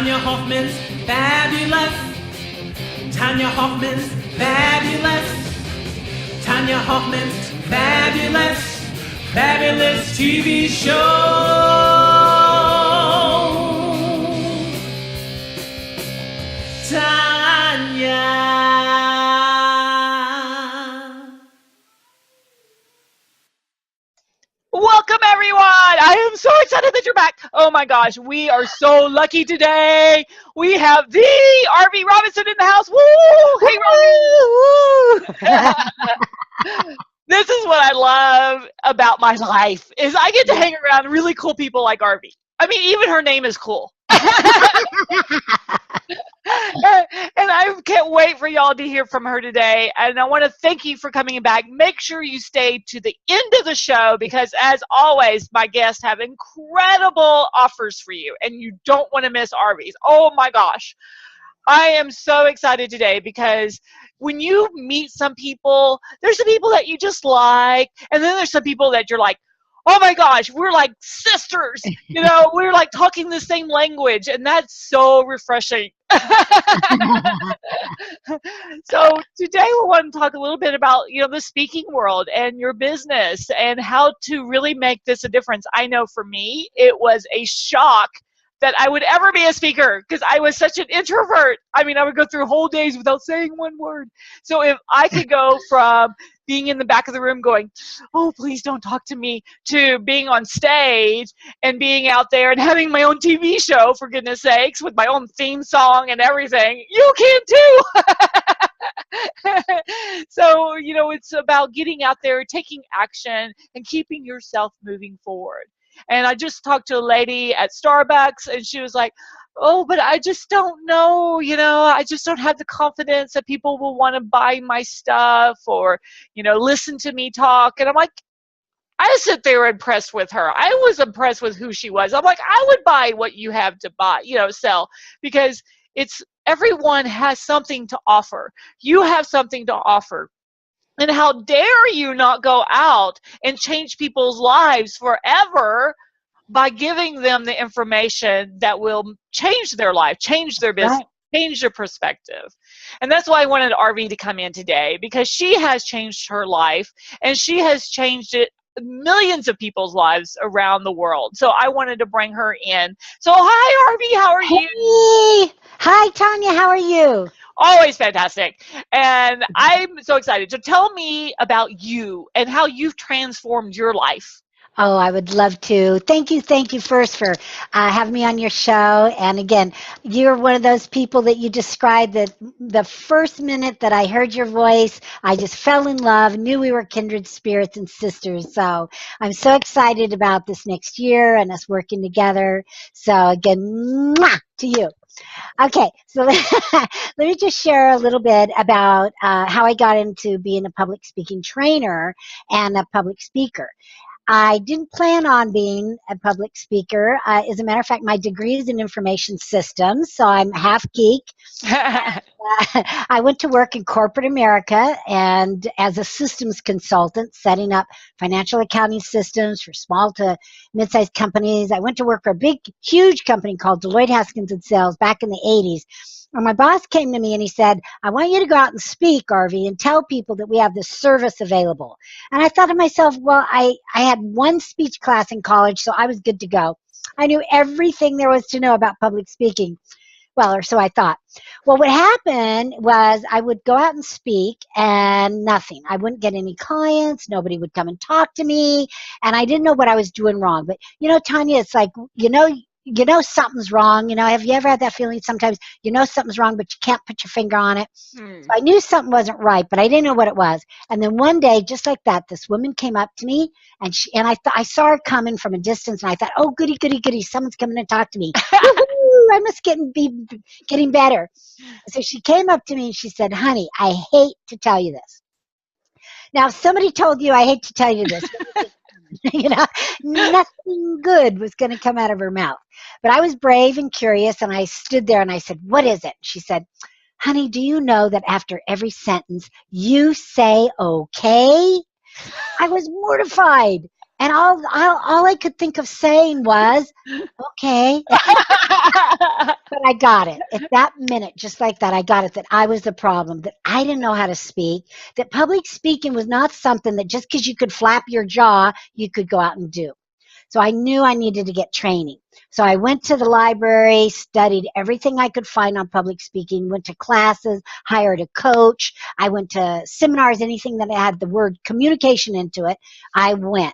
Tonya Hofmann's fabulous. Tonya Hofmann's fabulous. Tonya Hofmann's fabulous, fabulous TV show. Tonya. Welcome, everyone. I am so excited that you're back. Oh my gosh, we are so lucky today. We have the Arvee Robinson in the house. Woo! Hey, Arvee. This is what I love about my life is I get to hang around really cool people like Arvee. I mean, even her name is cool. And I can't wait for y'all to hear from her today. And I want to thank you for coming back. Make sure you stay to the end of the show because, as always, my guests have incredible offers for you. And you don't want to miss Arvee's. Oh, my gosh. I am so excited today because when you meet some people, there's some people that you just like. And then there's some people that you're like, oh my gosh, we're like sisters, you know, we're like talking the same language, and that's so refreshing. So today we want to talk a little bit about, you know, the speaking world and your business and how to really make this a difference. I know for me, it was a shock that I would ever be a speaker because I was such an introvert. I mean, I would go through whole days without saying one word. So if I could go from being in the back of the room going, oh, please don't talk to me, to being on stage and being out there and having my own TV show, for goodness sakes, with my own theme song and everything, you can too. So, you know, it's about getting out there, taking action, and keeping yourself moving forward. And I just talked to a lady at Starbucks, and she was like, oh, but I just don't know, you know, I just don't have the confidence that people will want to buy my stuff or, you know, listen to me talk. And I'm like, I sit there impressed with her. I was impressed with who she was. I'm like, I would buy what you have to buy, you know, sell, because it's everyone has something to offer. You have something to offer. And how dare you not go out and change people's lives forever by giving them the information that will change their life, change their business, change their perspective. And that's why I wanted Arvee to come in today, because she has changed her life and she has changed it millions of people's lives around the world. So I wanted to bring her in. So hi, Arvee, how are you? Hi, Tonya, how are you? Always fantastic. And I'm so excited. So tell me about you and how you've transformed your life. Oh, I would love to. Thank you first for having me on your show. And again, you're one of those people that you described that the first minute that I heard your voice, I just fell in love, knew we were kindred spirits and sisters. So I'm so excited about this next year and us working together. So again, mwah, to you. Okay, so let me just share a little bit about how I got into being a public speaking trainer and a public speaker. I didn't plan on being a public speaker. As a matter of fact, my degree is in information systems, so I'm half geek. I went to work in corporate America and as a systems consultant, setting up financial accounting systems for small to mid-sized companies. I went to work for a big, huge company called Deloitte Haskins and Sales back in the 80s. And my boss came to me and he said, I want you to go out and speak, Arvee, and tell people that we have this service available. And I thought to myself, well, I had one speech class in college, so I was good to go. I knew everything there was to know about public speaking. Well, or so I thought. Well, what happened was I would go out and speak and nothing. I wouldn't get any clients. Nobody would come and talk to me. And I didn't know what I was doing wrong. But, you know, Tonya, it's like, you know something's wrong. You know, have you ever had that feeling sometimes you know something's wrong, but you can't put your finger on it? So I knew something wasn't right, but I didn't know what it was. And then one day, just like that, this woman came up to me, and I saw her coming from a distance, and I thought, oh, goody, goody, goody, someone's coming to talk to me. I must be getting better. So she came up to me and she said, honey, I hate to tell you this. Now, if somebody told you, I hate to tell you this, you know, nothing good was going to come out of her mouth. But I was brave and curious, and I stood there and I said, what is it? She said, honey, do you know that after every sentence you say okay? I was mortified. And all I could think of saying was, okay. But I got it. At that minute, just like that, I got it that I was the problem, that I didn't know how to speak, that public speaking was not something that just because you could flap your jaw, you could go out and do. So I knew I needed to get training. So I went to the library, studied everything I could find on public speaking, went to classes, hired a coach. I went to seminars, anything that had the word communication into it, I went.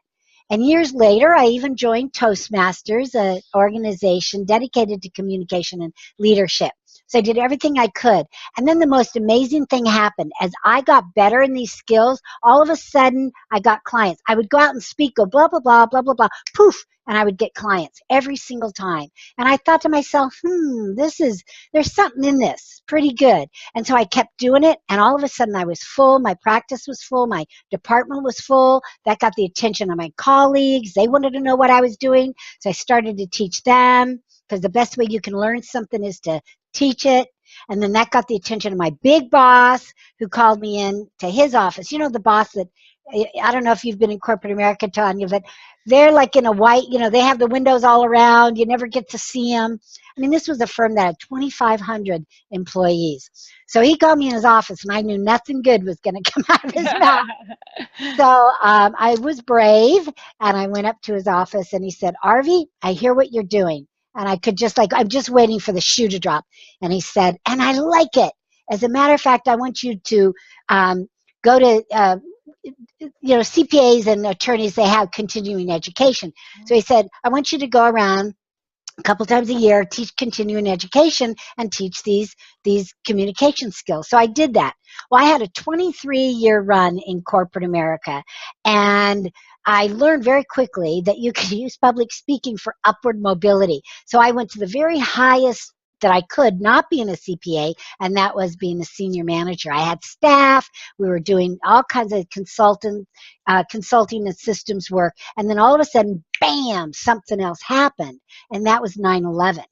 And years later, I even joined Toastmasters, an organization dedicated to communication and leadership. So I did everything I could. And then the most amazing thing happened. As I got better in these skills, all of a sudden I got clients. I would go out and speak, go blah, blah, blah, blah, blah, blah, poof, and I would get clients every single time. And I thought to myself, there's something in this, pretty good. And so I kept doing it, and all of a sudden I was full. My practice was full. My department was full. That got the attention of my colleagues. They wanted to know what I was doing. So I started to teach them, because the best way you can learn something is to teach it. And then that got the attention of my big boss, who called me in to his office. You know, the boss that, I don't know if you've been in corporate America, Tonya, but they're like in a white, they have the windows all around. You never get to see them. I mean, this was a firm that had 2,500 employees. So he called me in his office, and I knew nothing good was going to come out of his mouth. So I was brave, and I went up to his office, and he said, Arvee, I hear what you're doing. And I could I'm just waiting for the shoe to drop. And he said, and I like it. As a matter of fact, I want you to go to, CPAs and attorneys, they have continuing education. So he said, I want you to go around a couple times a year, teach continuing education and teach these communication skills. So I did that. Well, I had a 23-year run in corporate America, and I learned very quickly that you can use public speaking for upward mobility. So I went to the very highest that I could, not being a CPA, and that was being a senior manager. I had staff. We were doing all kinds of consulting and systems work. And then all of a sudden, bam, something else happened. And that was 9/11.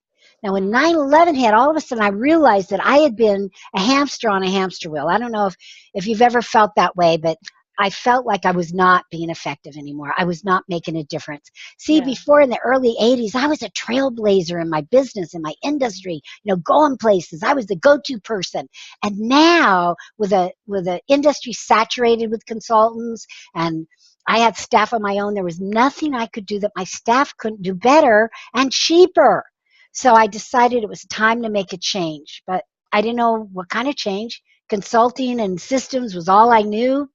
Now, when 9/11 hit, all of a sudden I realized that I had been a hamster on a hamster wheel. I don't know if you've ever felt that way, but I felt like I was not being effective anymore. I was not making a difference. See, before in the early 80s, I was a trailblazer in my business, in my industry, going places. I was the go-to person. And now with a industry saturated with consultants, and I had staff of my own, there was nothing I could do that my staff couldn't do better and cheaper. So I decided it was time to make a change, but I didn't know what kind of change. Consulting and systems was all I knew.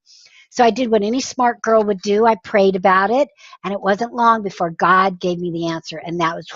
So I did what any smart girl would do. I prayed about it, and it wasn't long before God gave me the answer, and that was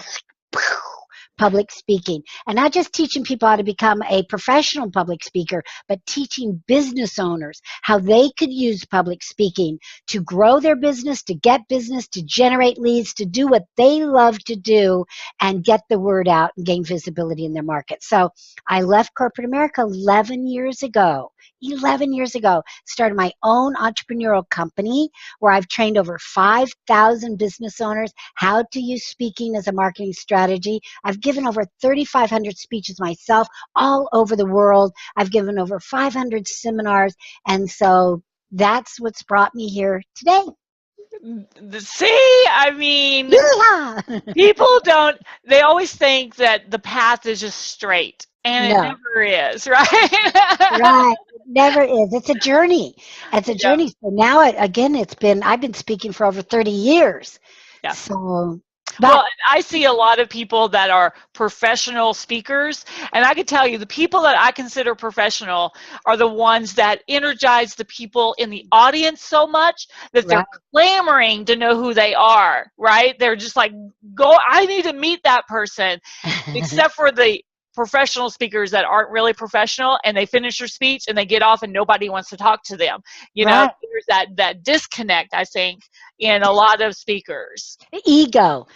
public speaking. And not just teaching people how to become a professional public speaker, but teaching business owners how they could use public speaking to grow their business, to get business, to generate leads, to do what they love to do and get the word out and gain visibility in their market. So I left corporate America 11 years ago. 11 years ago, started my own entrepreneurial company where I've trained over 5,000 business owners how to use speaking as a marketing strategy. I've given over 3,500 speeches myself all over the world. I've given over 500 seminars. And so that's what's brought me here today. See, I mean, people they always think that the path is just straight, and it never is, right? Right. It never is. It's a journey. It's a journey. So now, I've been speaking for over 30 years. Yeah. So, well, I see a lot of people that are professional speakers, and I can tell you the people that I consider professional are the ones that energize the people in the audience so much that they're clamoring to know who they are, right? They're just like, I need to meet that person, except for the professional speakers that aren't really professional, and they finish their speech and they get off and nobody wants to talk to them. There's that disconnect, I think, in a lot of speakers. Ego.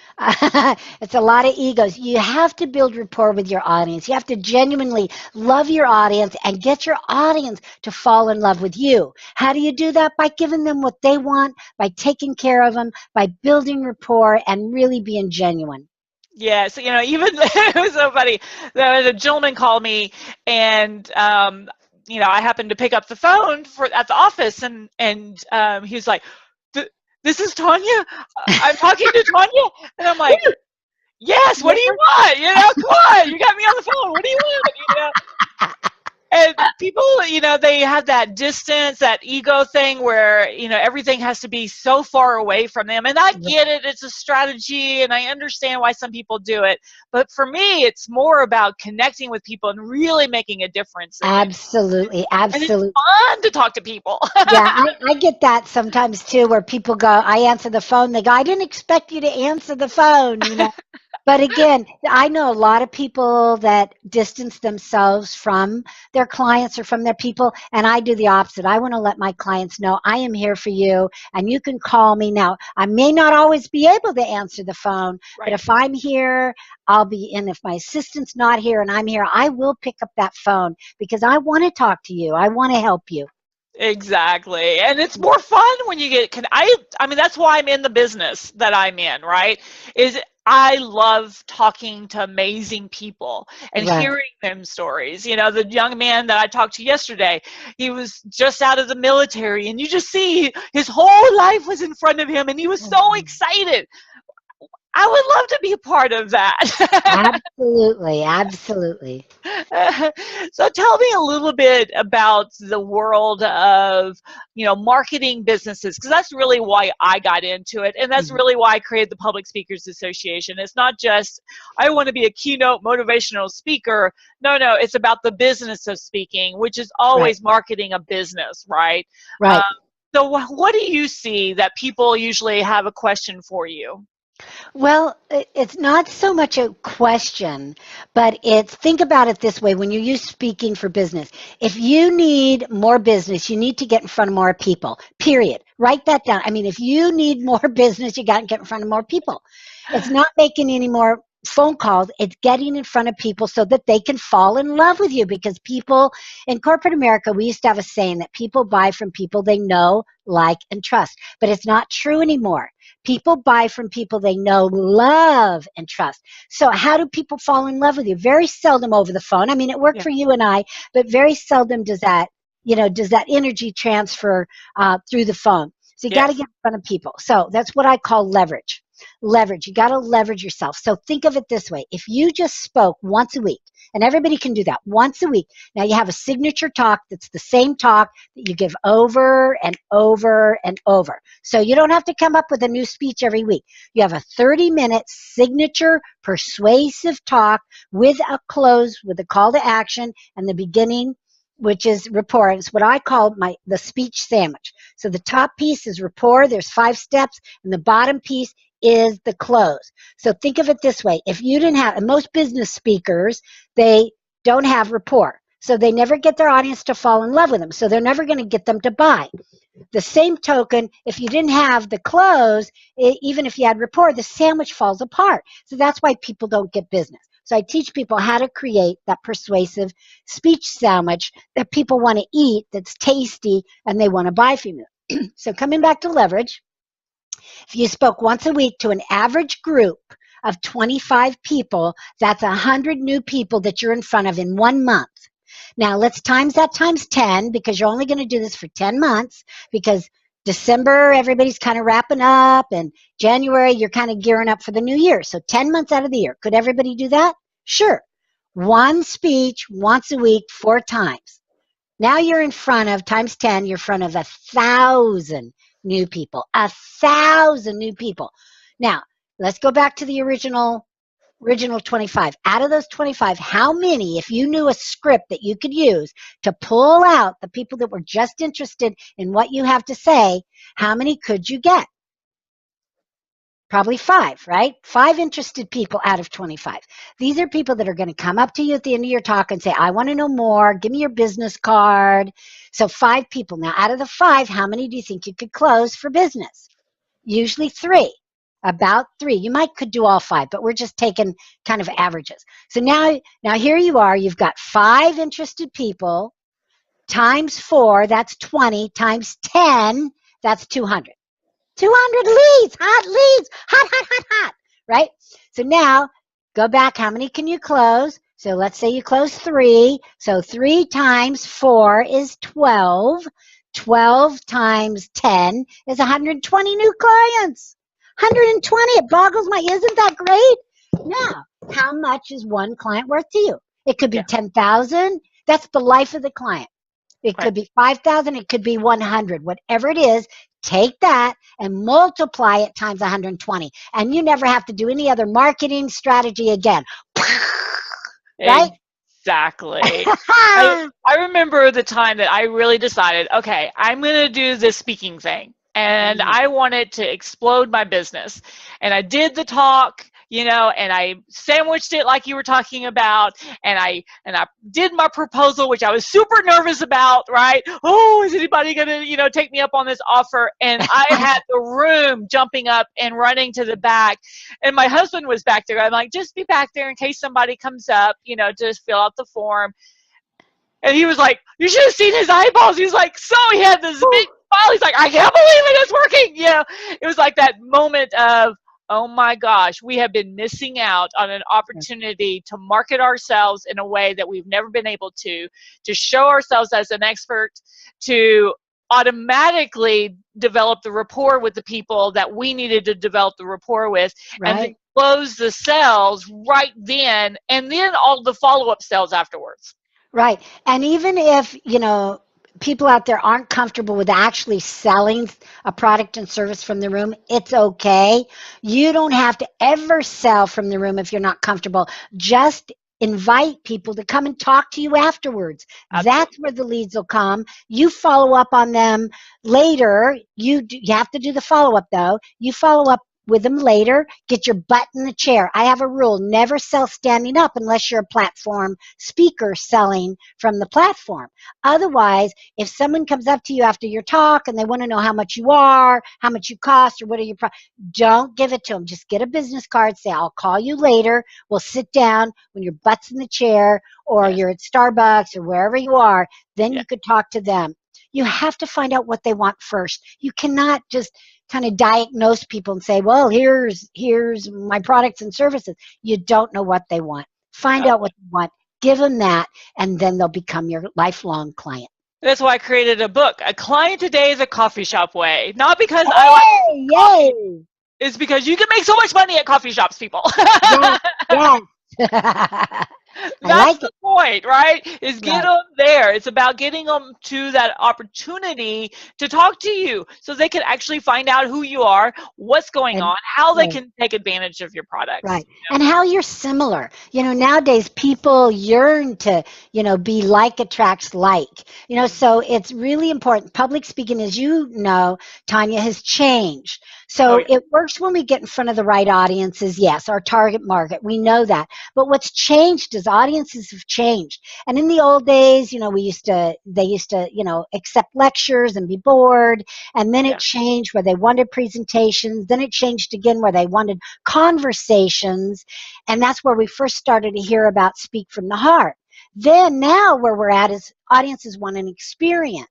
It's a lot of egos. You have to build rapport with your audience. You have to genuinely love your audience and get your audience to fall in love with you. How do you do that? By giving them what they want, by taking care of them, by building rapport and really being genuine. Yes, even it was so funny. The gentleman called me, and I happened to pick up the phone at the office, and he was like, this is Tonya. I'm talking to Tonya. And I'm like, yes, what do you want? You know, come on, you got me on the phone. What do you want? You know? And people, you know, they have that distance, that ego thing where, you know, everything has to be so far away from them. And I get it. It's a strategy, and I understand why some people do it. But for me, it's more about connecting with people and really making a difference. Absolutely. And it's Absolutely. fun to talk to people. Yeah, I get that sometimes too, where people go, I answer the phone. They go, I didn't expect you to answer the phone, you know. But again, I know a lot of people that distance themselves from their clients or from their people, and I do the opposite. I want to let my clients know I am here for you, and you can call me now. I may not always be able to answer the phone, Right. but if I'm here, I'll be in. If my assistant's not here and I'm here, I will pick up that phone because I want to talk to you. I want to help you. Exactly. And it's more fun when you get I mean that's why I'm in the business that I'm in, right? Is I love talking to amazing people and Right. hearing them stories. You know, the young man that I talked to yesterday, he was just out of the military, and you just see his whole life was in front of him, and he was so excited. I would love to be a part of that. Absolutely. Absolutely. So tell me a little bit about the world of, you know, marketing businesses, because that's really why I got into it, and that's Mhm. really why I created the Public Speakers Association. It's not just I want to be a keynote motivational speaker. No, it's about the business of speaking, which is Right. always marketing a business, right? Right. So what do you see that people usually have a question for you? Well, it's not so much a question, but it's think about it this way when you use speaking for business. If you need more business, you need to get in front of more people, period. Write that down. I mean, if you need more business, you got to get in front of more people. It's not making any more phone calls, it's getting in front of people so that they can fall in love with you because people in corporate America, we used to have a saying that people buy from people they know, like, and trust, but it's not true anymore. People buy from people they know, love, and trust. So how do people fall in love with you? Very seldom over the phone. I mean, it worked Yeah. for you and I, but very seldom does that, does that energy transfer through the phone. So you got to Yes. get in front of people. So that's what I call leverage. Leverage. You got to leverage yourself. So think of it this way. If you just spoke once a week, and everybody can do that once a week. Now you have a signature talk that's the same talk that you give over and over and over. So you don't have to come up with a new speech every week. You have a 30-minute signature persuasive talk with a close, with a call to action, and the beginning, which is rapport. It's what I call the speech sandwich. So the top piece is rapport. There's 5 steps, and the bottom piece is the close. So think of it this way. If you didn't have, and most business speakers, they don't have rapport. So they never get their audience to fall in love with them. So they're never going to get them to buy. The same token, if you didn't have the close, even if you had rapport, the sandwich falls apart. So that's why people don't get business. So I teach people how to create that persuasive speech sandwich that people want to eat, that's tasty, and they want to buy from you. So coming back to leverage, if you spoke once a week to an average group of 25 people, that's 100 new people that you're in front of in 1 month. Now let's times that times 10 because you're only going to do this for 10 months because December, everybody's kind of wrapping up, and January, you're kind of gearing up for the new year. So 10 months out of the year. Could everybody do that? Sure. One speech once a week, 4 times. Now you're in front of, times 10, you're in front of 1,000 new people. 1,000 new people. Now, let's go back to the original 25. Out of those 25, how many, if you knew a script that you could use to pull out the people that were just interested in what you have to say, how many could you get? Probably 5, right? 5 interested people out of 25. These are people that are going to come up to you at the end of your talk and say, I want to know more. Give me your business card. So 5 people. Now, out of the 5, how many do you think you could close for business? Usually 3. About 3. You might could do all 5, but we're just taking kind of averages. So now here you are. You've got 5 interested people times 4, that's 20, times 10, that's 200. 200 leads, hot, right? So now go back. How many can you close? So let's say you close 3. So 3 times 4 is 12. 12 times 10 is 120 new clients. 120. It boggles my, isn't that great? Now, how much is one client worth to you? It could be Yeah. 10,000. That's the life of the client. It Right. could be 5,000. It could be 100. Whatever it is, take that and multiply it times 120. And you never have to do any other marketing strategy again. Right? Exactly. I remember the time that I really decided, okay, I'm going to do this speaking thing. And I wanted to explode my business. And I did the talk, and I sandwiched it like you were talking about. And I did my proposal, which I was super nervous about, right? Oh, is anybody going to, take me up on this offer? And I had the room jumping up and running to the back. And my husband was back there. I'm like, just be back there in case somebody comes up, just fill out the form. And he was like, you should have seen his eyeballs. He's like, so he had this big smile. He's like, I can't believe it. It's working. It was like that moment of, oh my gosh, we have been missing out on an opportunity to market ourselves in a way that we've never been able to show ourselves as an expert, to automatically develop the rapport with the people that we needed to develop the rapport with, and then close the sales right then, and then all the follow-up sales afterwards. Right. And even if, people out there aren't comfortable with actually selling a product and service from the room, it's okay. You don't have to ever sell from the room if you're not comfortable. Just invite people to come and talk to you afterwards. Absolutely. That's where the leads will come. You follow up on them later. You have to do the follow-up, though. You follow up with them later. Get your butt in the chair. I have a rule: never sell standing up unless you're a platform speaker selling from the platform. Otherwise, if someone comes up to you after your talk and they want to know how much you are, how much you cost, or what are your don't give it to them. Just get a business card. Say, I'll call you later. We'll sit down when your butt's in the chair, or you're at Starbucks or wherever you are. Then you could talk to them. You have to find out what they want first. You cannot just kind of diagnose people and say, well, here's my products and services. You don't know what they want. Find out what they want. Give them that, and then they'll become your lifelong client. That's why I created a book. A client today is a coffee shop way. Not because I like coffee. It's because you can make so much money at coffee shops, people. Yes. That's the point, right? Is get them there. It's about getting them to that opportunity to talk to you so they can actually find out who you are, what's going on, how they can take advantage of your products. Right. And how you're similar. Nowadays people yearn to, be like attracts like. So it's really important. Public speaking, as you know, Tonya, has changed. So it works when we get in front of the right audiences. Yes, our target market. We know that. But what's changed is audiences have changed. And in the old days, they used to, accept lectures and be bored. And then it changed where they wanted presentations. Then it changed again where they wanted conversations. And that's where we first started to hear about speak from the heart. Then now where we're at is audiences want an experience.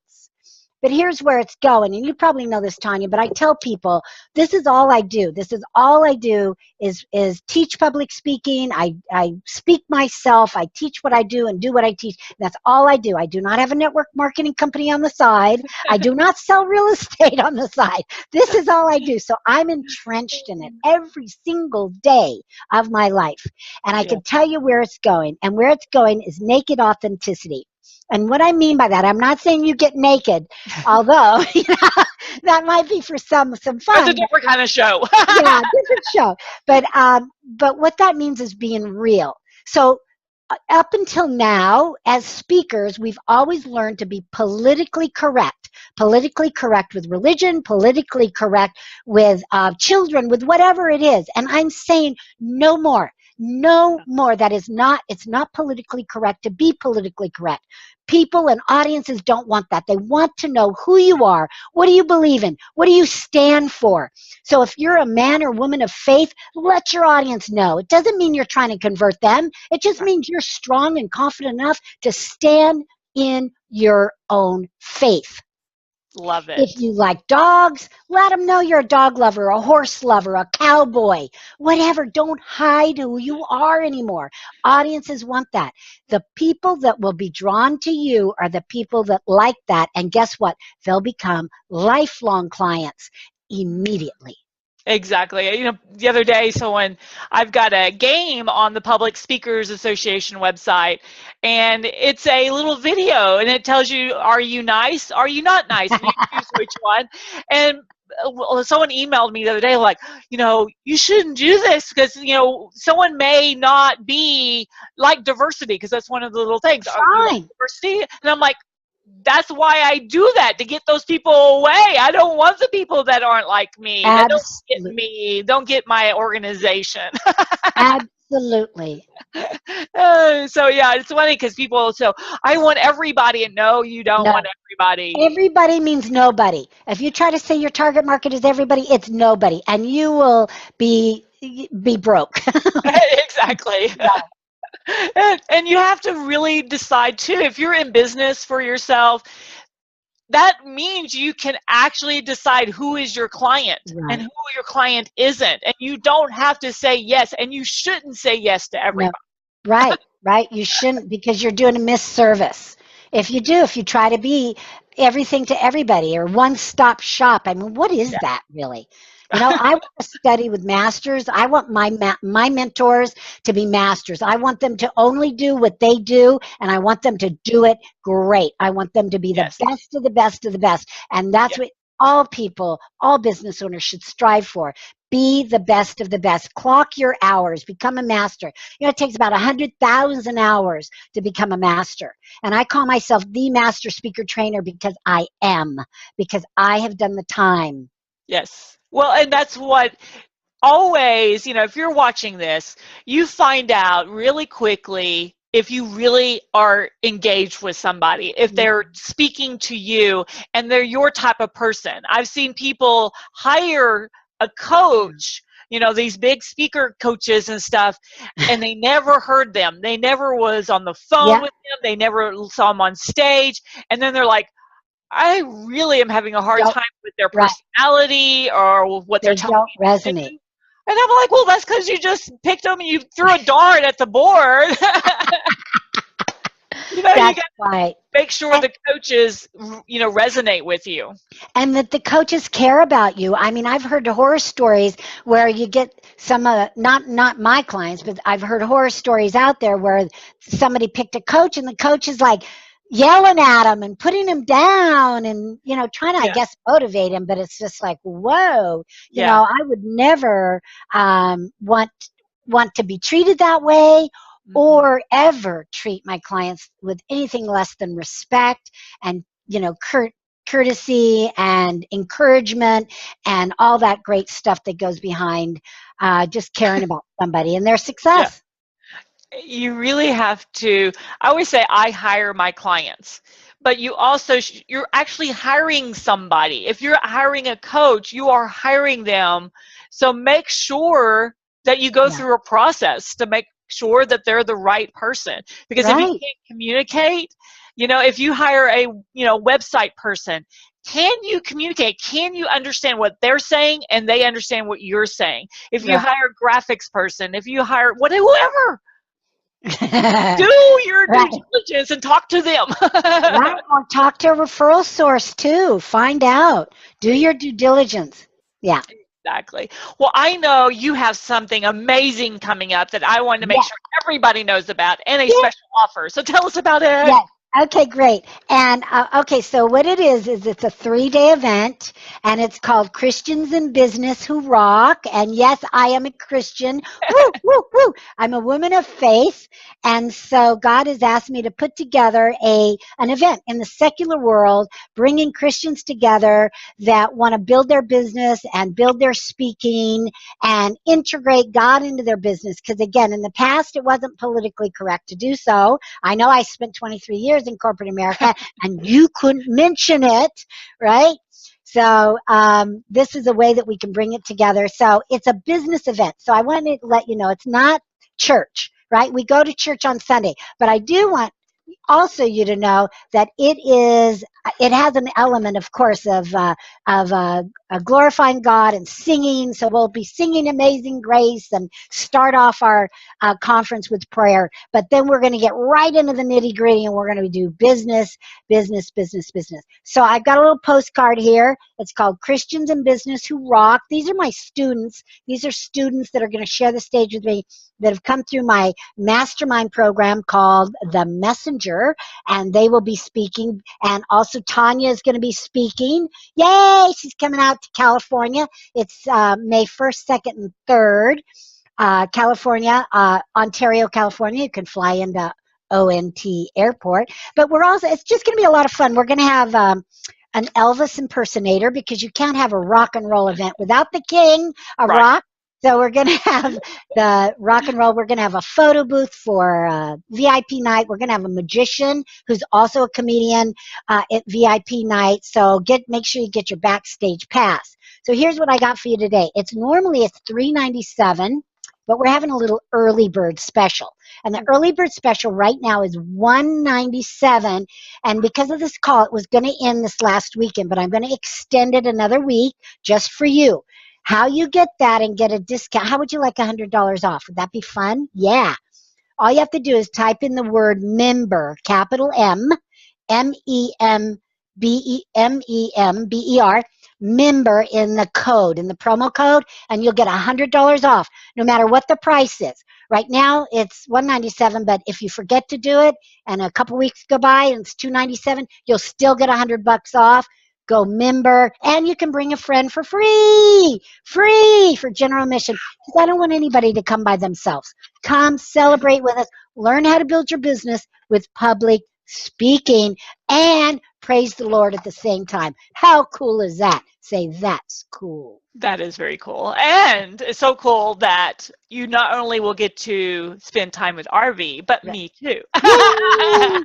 But here's where it's going, and you probably know this, Tonya, but I tell people, this is all I do. This is all I do is teach public speaking. I speak myself. I teach what I do and do what I teach. That's all I do. I do not have a network marketing company on the side. I do not sell real estate on the side. This is all I do. So I'm entrenched in it every single day of my life. And I can tell you where it's going. And where it's going is naked authenticity. And what I mean by that, I'm not saying you get naked, although that might be for some fun. It's a different kind of show. Yeah, different show. But what that means is being real. So up until now, as speakers, we've always learned to be politically correct with religion, politically correct with children, with whatever it is. And I'm saying no more. No more. It's not politically correct to be politically correct. People and audiences don't want that. They want to know who you are. What do you believe in? What do you stand for? So if you're a man or woman of faith, let your audience know. It doesn't mean you're trying to convert them. It just means you're strong and confident enough to stand in your own faith. Love it. If you like dogs, let them know you're a dog lover, a horse lover, a cowboy, whatever. Don't hide who you are anymore. Audiences want that. The people that will be drawn to you are the people that like that. And guess what? They'll become lifelong clients immediately. Exactly. You know, the other day, someone, I've got a game on the Public Speakers Association website, and it's a little video, and it tells you, are you nice? Are you not nice? And you choose which one. And someone emailed me the other day, like, you know, you shouldn't do this because, you know, someone may not be like diversity, because that's one of the little things. You like Fine. diversity? And I'm like, that's why I do that, to get those people away. I don't want the people that aren't like me, that don't get Absolutely. me, don't get my organization. Absolutely. So yeah, it's funny because people, so I want everybody, and no, you don't No. want everybody. Everybody means nobody. If you try to say your target market is everybody, it's nobody, and you will be broke. Exactly. And you have to really decide too, if you're in business for yourself, that means you can actually decide who is your client and Right. who your client isn't. And you don't have to say yes, and you shouldn't say yes to No. everybody. Right. Right. You shouldn't, because you're doing a misservice. If you do, if you try to be everything to everybody or one-stop shop, I mean, what is that really? You know, I want to study with masters. I want my mentors to be masters. I want them to only do what they do, and I want them to do it great. I want them to be the Yes. best of the best of the best. And that's Yes. what all people, all business owners should strive for. Be the best of the best. Clock your hours. Become a master. You know, it takes about 100,000 hours to become a master. And I call myself the master speaker trainer because I am, because I have done the time. Yes. Well, and that's what always, you know, if you're watching this, you find out really quickly if you really are engaged with somebody, if they're speaking to you and they're your type of person. I've seen people hire a coach, you know, these big speaker coaches and stuff, and they never heard them. They never was on the phone Yeah, with them. They never saw them on stage. And then they're like, I really am having a hard don't, time with their right. personality or what they're They telling don't me to resonate. do. And I'm like, well, that's because you just picked them and you threw a dart at the board. You know, you That's got to right. make sure the coaches, you know, resonate with you. And that the coaches care about you. I mean, I've heard horror stories where you get some not my clients, but I've heard horror stories out there where somebody picked a coach and the coach is like yelling at him and putting him down and, you know, trying to, I Yeah. guess, motivate him. But it's just like, whoa, you Yeah. know, I would never want to be treated that way Mhm. or ever treat my clients with anything less than respect and, you know, courtesy and encouragement and all that great stuff that goes behind just caring about somebody and their Yeah. success. You really have to, I always say I hire my clients, but you also, you're actually hiring somebody. If you're hiring a coach, you are hiring them. So make sure that you go Yeah. through a process to make sure that they're the right person. Because if you Right. can't communicate, you know, if you hire a, you know, website person, can you communicate? Can you understand what they're saying and they understand what you're saying? If you Right. hire a graphics person, if you hire whoever, do your due Right. diligence and talk to them. Right. Or talk to a referral source too. Find out. Do your due diligence. Yeah. Exactly. Well, I know you have something amazing coming up that I wanted to make Yeah. sure everybody knows about, and a Yeah. special offer. So tell us about it. Yes. Okay, great. And okay, so what it is it's a 3-day event, and it's called Christians in Business Who Rock. And yes, I am a Christian. Woo, woo, woo. I'm a woman of faith, and so God has asked me to put together an event in the secular world, bringing Christians together that want to build their business and build their speaking and integrate God into their business. Because again, in the past, it wasn't politically correct to do so. I know I spent 23 years in corporate America and you couldn't mention it, right? So this is a way that we can bring it together. So it's a business event. So I wanted to let you know it's not church, right? We go to church on Sunday, but I do want also you to know that it has an element, of course, of glorifying God and singing. So we'll be singing Amazing Grace and start off our conference with prayer. But then we're going to get right into the nitty gritty, and we're going to do business, business, business, business. So I've got a little postcard here. It's called Christians in Business Who Rock. These are my students. These are students that are going to share the stage with me that have come through my mastermind program called The Messenger, and they will be speaking. And also Tonya is going to be speaking. Yay! She's coming out to California. It's May 1st, 2nd, and 3rd. California, Ontario, California. You can fly into ONT Airport. But it's just going to be a lot of fun. We're going to have an Elvis impersonator, because you can't have a rock and roll event without the king of Right. rock. So we're going to have the rock and roll. We're going to have a photo booth for VIP night. We're going to have a magician who's also a comedian at VIP night. So make sure you get your backstage pass. So here's what I got for you today. Normally it's $397, but we're having a little early bird special. And the early bird special right now is $197. And because of this call, it was going to end this last weekend, but I'm going to extend it another week just for you. How you get that and get a discount? How would you like $100 off? Would that be fun? Yeah. All you have to do is type in the word member, capital M, MEMBER, member in the promo code, and you'll get $100 off, no matter what the price is. Right now it's $197, but if you forget to do it and a couple weeks go by and it's $297, you'll still get $100 off. Go member, and you can bring a friend for free for general admission, because I don't want anybody to come by themselves. Come celebrate with us, learn how to build your business with public speaking, and praise the Lord at the same time. How cool is that? Say, that's cool. That is very cool. And it's so cool that you not only will get to spend time with Arvee, but me too. Yay!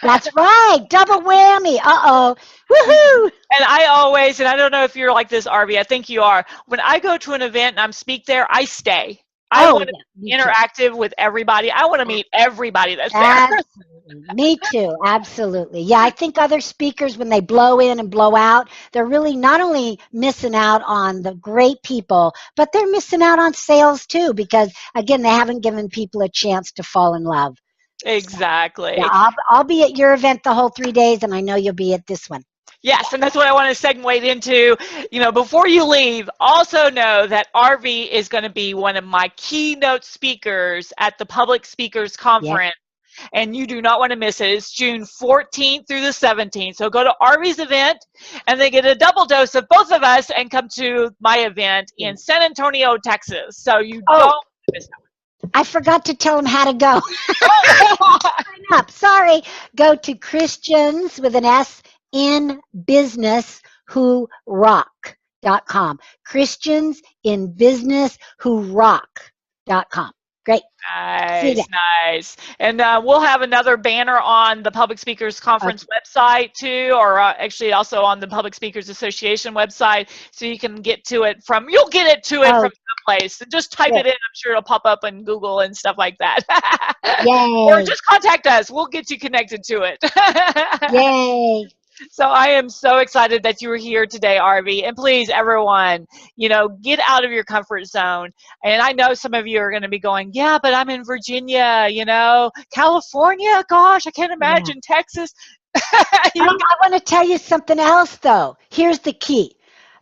That's right. Double whammy. Uh-oh. Woohoo! And I don't know if you're like this, Arvee, I think you are. When I go to an event and I'm speak there, I stay. I want to be interactive with everybody. I want to meet everybody that's there. Absolutely. Me too. Absolutely. Yeah, I think other speakers, when they blow in and blow out, they're really not only missing out on the great people, but they're missing out on sales too, because again, they haven't given people a chance to fall in love. Exactly. So, yeah, I'll be at your event the whole 3 days, and I know you'll be at this one. Yes, and that's what I want to segue into. Before you leave, also know that Arvee is going to be one of my keynote speakers at the Public Speakers Conference. Yep. And you do not want to miss it. It's June 14th through the 17th. So go to Arvee's event and then get a double dose of both of us and come to my event in San Antonio, Texas. So you don't miss that one. I forgot to tell them how to go. Sign up. Sorry. Go to Christians with an S in Business Who Rock.com. Christians in Business Who Rock.com. Great. Nice. And we'll have another banner on the Public Speakers Conference website too, or actually also on the Public Speakers Association website, so you can get to it from some place. Just type it in. I'm sure it'll pop up on Google and stuff like that. Or just contact us. We'll get you connected to it. Yay. So I am so excited that you were here today, Arvee. And please, everyone, get out of your comfort zone. And I know some of you are going to be going, yeah, but I'm in Virginia, California. Gosh, I can't imagine Texas. I want to tell you something else, though. Here's the key.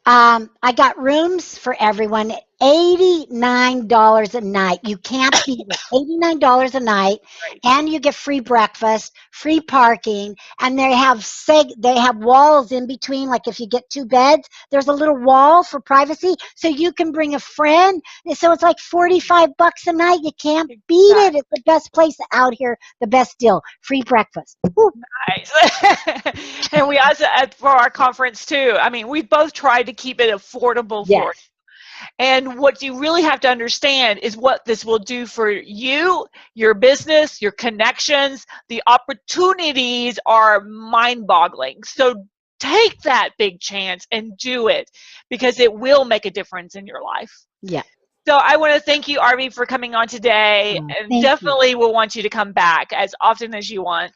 I got rooms for everyone. $89 a night. You can't beat it. $89 a night, and you get free breakfast, free parking, and they have walls in between. Like if you get 2 beds, there's a little wall for privacy, so you can bring a friend. So it's like $45 a night. You can't beat it. It's the best place out here. The best deal. Free breakfast. Woo. Nice. And we also for our conference too. I mean, we both tried to keep it affordable for you. And what you really have to understand is what this will do for you, your business, your connections. The opportunities are mind-boggling. So take that big chance and do it, because it will make a difference in your life. Yeah. So I want to thank you, Arvee, for coming on today. And definitely will want you to come back as often as you want.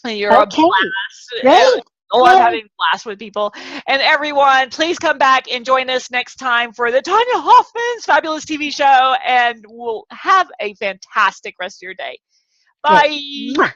You're a Okay. blast. Great. I love Yay. having a blast with people. And everyone, please come back and join us next time for the Tonya Hoffman's Fabulous TV Show. And we'll have a fantastic rest of your day. Good. Bye. Mwah.